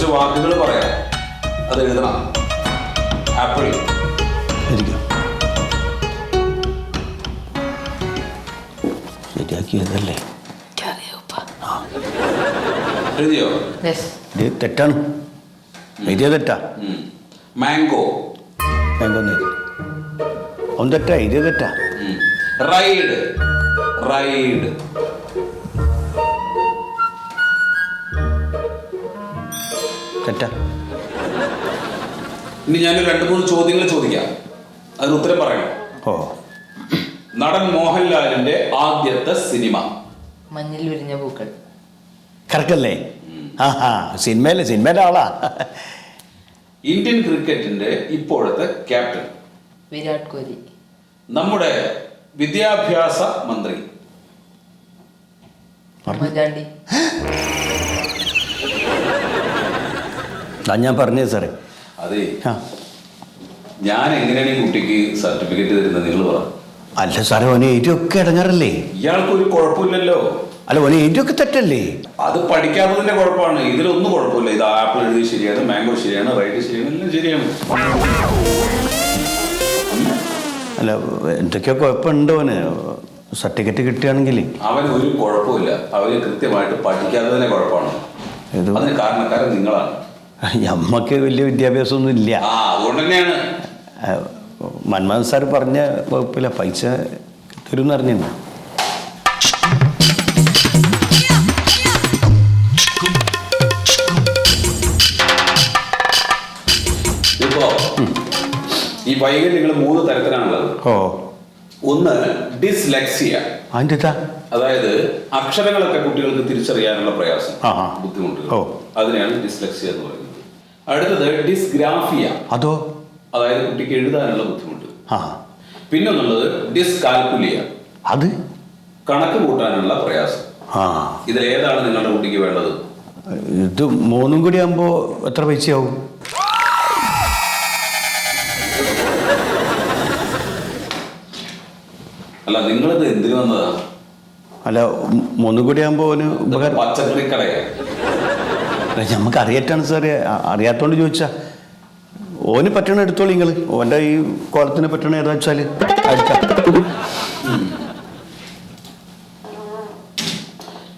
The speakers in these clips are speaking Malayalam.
കുറച്ച് വാക്കുകൾ പറയാം, അത് എഴുതണം. ആപ്പിൾ. ശരിയാക്കിയതല്ലേ? എഴുതിയോ? തെറ്റാണ്, എഴുതിയ തെറ്റാ. മാംഗോ. മാംഗോ ഒന്ന് തെറ്റാ, എഴുതിയ തെറ്റാ. റൈഡ്. റൈഡ്. തെറ്റാ. ഇനി ഞാനൊരു 2-3 ചോദ്യങ്ങൾ ചോദിക്കാം, അതിന് ഉത്തരം പറയണം. ഓ. നടൻ മോഹൻലാലിന്റെ ആദ്യത്തെ സിനിമ? മഞ്ഞിൽ വിരിഞ്ഞ പൂക്കൾ. കറക്റ്റല്ലേ? സിനിമയിലെ ആളാ. ഇന്ത്യൻ ക്രിക്കറ്റിന്റെ ഇപ്പോഴത്തെ ക്യാപ്റ്റൻ? വിരാട് കോഹ്ലി. നമ്മുടെ വിദ്യാഭ്യാസ മന്ത്രി? ഉമ്മൻചാണ്ടി. ഞാൻ പറഞ്ഞത് സാറേ. അതെ, ഞാൻ എങ്ങനെയാണ് ഈ കുട്ടിക്ക് സർട്ടിഫിക്കറ്റ് തരുന്നത് നിങ്ങൾ പറ. അല്ല സാറേ, ഓനെ ഏറ്റവും ഇടങ്ങാറല്ലേ? ഇയാൾക്കൊരു കുഴപ്പമില്ലല്ലോ. അല്ല, ഓനെ ഏറ്റവും തെറ്റല്ലേ? അത് പഠിക്കാത്തതിന്റെ കുഴപ്പമാണ്. ഇതിലൊന്നും കുഴപ്പമില്ല. ഇത് ആപ്പിൾ എഴുതി ശരിയാണ്, മാംഗോ ശരിയാണ്, റൈറ്റ് ശരിയാണ്, എല്ലാം ശരിയാണ്. അല്ല, എന്തൊക്കെയോ കുഴപ്പമുണ്ടോ അവന്? സർട്ടിഫിക്കറ്റ് കിട്ടുകയാണെങ്കിൽ അവന് ഒരു കുഴപ്പമില്ല. അവന് കൃത്യമായിട്ട് പഠിക്കാത്തതിന്റെ കുഴപ്പമാണ്. അതിന് കാരണക്കാരൻ നിങ്ങളാണ്. നമ്മക്ക് വലിയ വിദ്യാഭ്യാസമൊന്നും ഇല്ല. അതുകൊണ്ട് തന്നെയാണ്. മന്മഥൻ സാർ പറഞ്ഞ വകുപ്പില്ല, പൈസ തരുമെന്ന് അറിഞ്ഞില്ല. ഇപ്പോ ഈ വൈകല്യം നിങ്ങൾ 3 തരത്തിലാണുള്ളത്. ഓ. ഒന്ന് ഡിസ്ലെക്സിയ. അതിൻ്റെ അതായത് അക്ഷരങ്ങളൊക്കെ കുട്ടികൾക്ക് തിരിച്ചറിയാനുള്ള പ്രയാസം, ബുദ്ധിമുട്ടുകൾ, അതിനെയാണ് ഡിസ്ലെക്സിയ എന്ന് പറയുന്നത്. അടുത്തത് ഡിസ്ഗ്രാഫിയ. അതോ? അതായത് കുട്ടിക്ക് എഴുതാനുള്ള ബുദ്ധിമുട്ട്. പിന്നൊന്നുള്ളത് ഡിസ്കാൽക്കുലിയ. അത് കണക്ക് കൂട്ടാനുള്ള പ്രയാസം. ഇതിലേതാണ് നിങ്ങളുടെ കുട്ടിക്ക് വേണ്ടത്? ഇത് 3 കൂടി ആകുമ്പോ എത്ര പൈസയാവും? അല്ല, നിങ്ങളിത് എന്തിനു വന്നതാ? അല്ല, 3 കൂടി ആകുമ്പോ പച്ചക്കറി കടയാ. നമുക്ക് അറിയാറ്റാണ് സാറേ, അറിയാത്തോണ്ട് ചോദിച്ചാ. ഓന് പറ്റണ എടുത്തോളൂ നിങ്ങൾ. ഓൻ്റെ ഈ കോലത്തിന് പറ്റണ ഏതാ വെച്ചാല്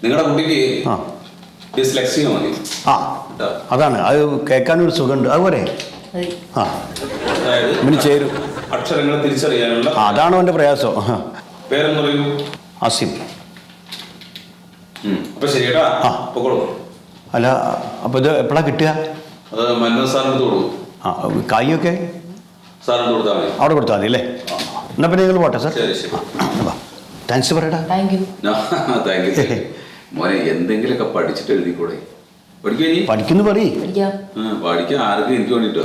നിങ്ങളുടെ കുട്ടിക്ക് ഡിസ്ലെക്സിയ മതി. അതാണ്, അത് കേൾക്കാനൊരു സുഖമുണ്ട്. അതുപോലെ ചേരും. അക്ഷരങ്ങളെ തിരിച്ചറിയാനുള്ള. അതാണ് അവൻ്റെ പ്രയാസം. പേരെന്ന് പറയൂ. ആസിം. അപ്പൊ ശരിയേട്ടാ. അല്ല, അപ്പൊ ഇത് എപ്പോഴാ കിട്ടുക? അത് മന്മഥൻ സാറിന് കൊടുക്കും. കായൊക്കെ സാറിന് കൊടുത്താൽ മതി. അവിടെ കൊടുത്താൽ മതി അല്ലേ? എന്നാ പിന്നെ നിങ്ങൾ പോട്ടെ സാർ. ശരി ശരി. താങ്ക്സ് പറയടാ. Thank you. മോനെ, എന്തെങ്കിലുമൊക്കെ പഠിച്ചിട്ട് എഴുതിക്കൂടെ? പഠിക്കുന്നു പറയും. പഠിക്കാം. പഠിക്കാൻ ആർക്കും എനിക്ക് വേണ്ടിട്ടോ.